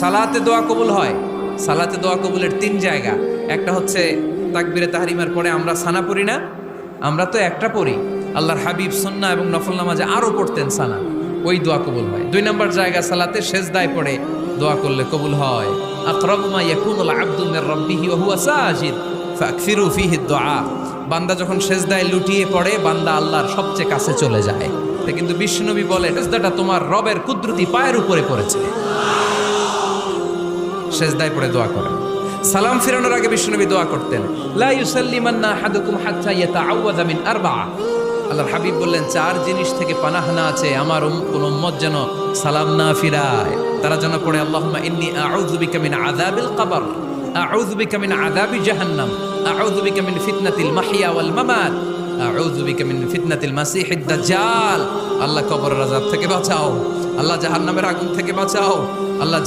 সালাতে দোয়া কবুল হয়। সালাতে দোয়া কবুলের 3 জায়গা। একটা হচ্ছে তাকবীরে তাহরিমার পরে আমরা সানা পড়ি না, আমরা তো একটা পড়ি। আল্লাহর হাবিব সুন্নাহ এবং নফল নামাজে আরো পড়তেন সানা, ওই দোয়া কবুল হয়। 2 নম্বর জায়গা সালাতে সেজদায় পড়ে দোয়া করলে কবুল হয়। আকরাবু মা ইয়াকুনুল আবদু মির রাব্বিহি ওয়া হুয়া সাজিদ ফাকসিরু ফীহি দুআ। বান্দা যখন সেজদায় লুটিয়ে পড়ে, বান্দা আল্লাহর সবচেয়ে কাছে চলে যায়। কিন্তু বিশ্বনবী বলে, সেজদাটা তোমার রবের কুদরতি পায়ের উপরে পড়েছে। সেজদায় পড়ে দোয়া করেন। সালাম ফিরানোর আগে বিশ্বনবী দোয়া করতেন, লা ইউসাল্লিমান্না আহাদুকুম হাত্তা ইয়াতাআওয়াযা মিন আরবা'a। আল্লাহর হাবিব বললেন, 4 জিনিস থেকে পানাহানা আছে, আমার কোন উম্মত যেন সালাম না ফিরায়। তারা যেন পড়ে, আল্লাহুম্মা ইন্নী আউযু বিকা মিন আযাবিল কবর, আউযু বিকা মিন আযাবি জাহান্নাম, আউযু বিকা মিন ফিতনাতিল মাহইয়া ওয়াল মামাত, আউযু বিকা মিন ফিতনাতিল মাসিহিদ দাজ্জাল। আল্লাহ কবরের আযাব থেকে বাঁচাও, আল্লাহ জাহান্নামের আগুন থেকে বাঁচাও, আল্লাহ